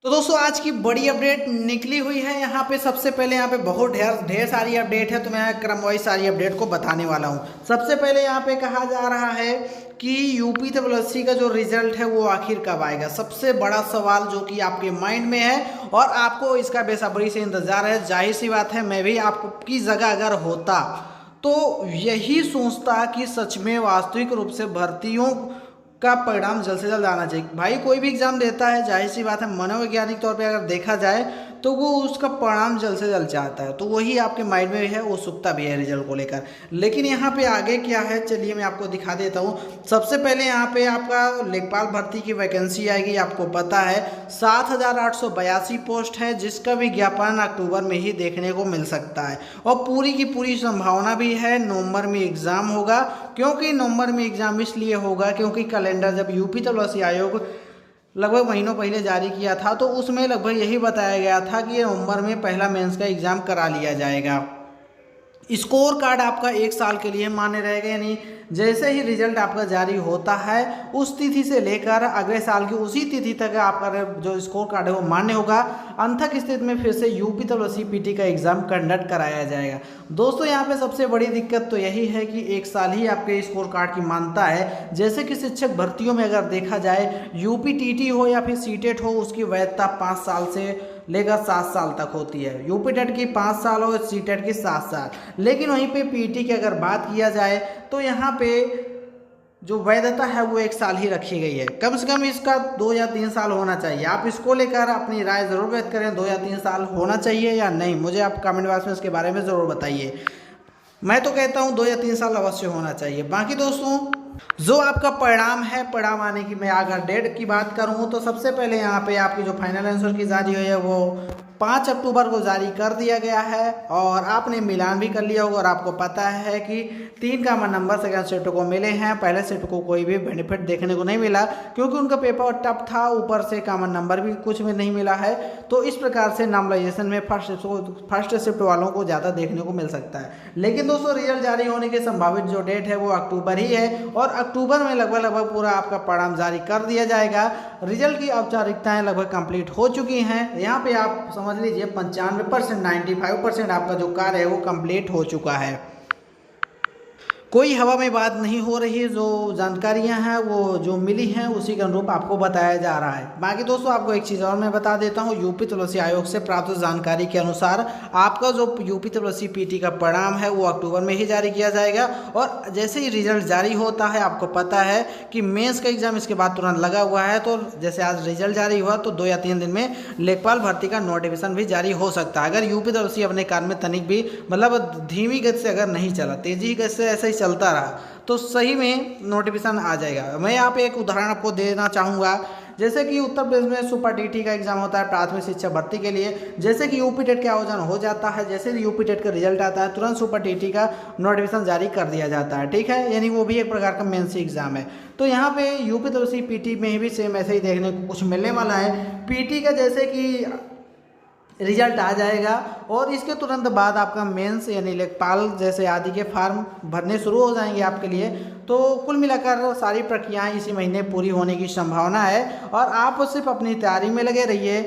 तो दोस्तों आज की बड़ी अपडेट निकली हुई है। यहाँ पे सबसे पहले यहाँ पे बहुत ढेर ढेर सारी अपडेट है, तो मैं क्रमवाइज सारी अपडेट को बताने वाला हूँ। सबसे पहले यहाँ पे कहा जा रहा है कि यूपी ट्रिपल का जो रिजल्ट है वो आखिर कब आएगा। सबसे बड़ा सवाल जो कि आपके माइंड में है और आपको इसका बेसब्री से इंतजार है। जाहिर सी बात है, मैं भी आपकी जगह अगर होता तो यही सोचता कि सच में वास्तविक रूप से भर्तियों का परिणाम जल्द से जल्द आना चाहिए। भाई कोई भी एग्जाम देता है, जाहिर सी बात है मनोवैज्ञानिक तौर पे अगर देखा जाए तो वो उसका परिणाम जल्द से जल्द चाहता है, तो वही आपके माइंड में है, उत्सुकता भी है रिजल्ट को लेकर। लेकिन यहाँ पे आगे क्या है, चलिए मैं आपको दिखा देता हूँ। सबसे पहले यहाँ पे आपका लेखपाल भर्ती की वैकेंसी आएगी, आपको पता है 7,882 पोस्ट है, जिसका विज्ञापन अक्टूबर में ही देखने को मिल सकता है। और पूरी की पूरी संभावना भी है नवंबर में एग्जाम होगा। क्योंकि नवंबर में एग्जाम इसलिए होगा क्योंकि कैलेंडर जब यूपी तलाशी आयोग लगभग महीनों पहले जारी किया था तो उसमें लगभग यही बताया गया था कि नवंबर में पहला मेंस का एग्जाम करा लिया जाएगा। स्कोर कार्ड आपका 1 साल के लिए मान्य रहेगा, यानी जैसे ही रिजल्ट आपका जारी होता है उस तिथि से लेकर अगले साल की उसी तिथि तक आपका जो स्कोर कार्ड है वो मान्य होगा। अंतक स्थिति में फिर से यूपी सीपीटी का एग्जाम कंडक्ट कराया जाएगा। दोस्तों यहाँ पे सबसे बड़ी दिक्कत तो यही है कि 1 साल ही आपके स्कोर कार्ड की मान्यता है। जैसे कि शिक्षक भर्तियों में अगर देखा जाए यूपी टीटी हो या फिर सीटेट हो, उसकी वैधता 5 साल से लेकर 7 साल तक होती है। यूपी टेट की 5 साल और सी टेट की 7 साल। लेकिन वहीं पे पीटी की अगर बात किया जाए तो यहाँ पे जो वैधता है वो 1 साल ही रखी गई है। कम से कम इसका 2 या 3 साल होना चाहिए। आप इसको लेकर अपनी राय ज़रूर व्यक्त करें, 2 या 3 साल होना चाहिए या नहीं, मुझे आप कमेंट बॉक्स में इसके बारे में ज़रूर बताइए। मैं तो कहता हूँ 2 या 3 साल अवश्य होना चाहिए। बाकी दोस्तों जो आपका परिणाम है, परिणाम आने की मैं अगर डेट की बात करूँ तो सबसे पहले यहाँ पे आपकी जो फाइनल आंसर की जारी हुई है वो 5 अक्टूबर को जारी कर दिया गया है और आपने मिलान भी कर लिया होगा। और आपको पता है कि 3 कॉमन नंबर सेकंड शिफ्ट को मिले हैं, पहले शिफ्ट को कोई भी बेनिफिट देखने को नहीं मिला क्योंकि उनका पेपर टफ था, ऊपर से कॉमन नंबर भी कुछ में नहीं मिला है। तो इस प्रकार से नॉर्मलाइजेशन में फर्स्ट शिफ्ट वालों को ज़्यादा देखने को मिल सकता है। लेकिन दोस्तों रिजल्ट जारी होने की संभावित जो डेट है वो अक्टूबर ही है और अक्टूबर में लगभग पूरा आपका परिणाम जारी कर दिया जाएगा। रिजल्ट की औपचारिकताएं लगभग कंप्लीट हो चुकी हैं। यहाँ पे आप समझ लीजिए 95% 95% आपका जो कार्य है वो कंप्लीट हो चुका है। कोई हवा में बात नहीं हो रही, जो जानकारियां हैं वो जो मिली हैं उसी के अनुरूप आपको बताया जा रहा है। बाकी दोस्तों आपको एक चीज़ और मैं बता देता हूं, यूपी तलाशी आयोग से प्राप्त जानकारी के अनुसार आपका जो यूपी तलाशी पीटी का परिणाम है वो अक्टूबर में ही जारी किया जाएगा। और जैसे ही रिजल्ट जारी होता है, आपको पता है कि मेंस का एग्जाम इसके बाद तुरंत लगा हुआ है, तो जैसे आज रिजल्ट जारी हुआ तो 2 या 3 दिन में लेखपाल भर्ती का नोटिफिकेशन भी जारी हो सकता है। अगर यूपी तलाशी अपने कार्य में तनिक भी मतलब धीमी गति से अगर नहीं चला, तेजी गति से ऐसे ही चलता रहा तो सही में नोटिफिकेशन आ जाएगा। मैं यहाँ पे एक उदाहरण आपको देना चाहूँगा। जैसे कि उत्तर प्रदेश में सुपर टीटी का एग्जाम होता है प्राथमिक शिक्षा भर्ती के लिए, जैसे कि यूपी टेट का आयोजन हो जाता है, जैसे ही यूपी टेट का रिजल्ट आता है तुरंत सुपर टीटी का नोटिफिकेशन जारी कर दिया जाता है। ठीक है, यानी वो भी एक प्रकार का मेंस एग्जाम है। तो यहाँ पे यूपी तलाशी पीटी में भी सेम ऐसे ही देखने को कुछ मिलने वाला है। पीटी का जैसे कि रिजल्ट आ जाएगा और इसके तुरंत बाद आपका मेंस यानी लेखपाल जैसे आदि के फॉर्म भरने शुरू हो जाएंगे आपके लिए। तो कुल मिलाकर सारी प्रक्रियाएं इसी महीने पूरी होने की संभावना है और आप सिर्फ अपनी तैयारी में लगे रहिए।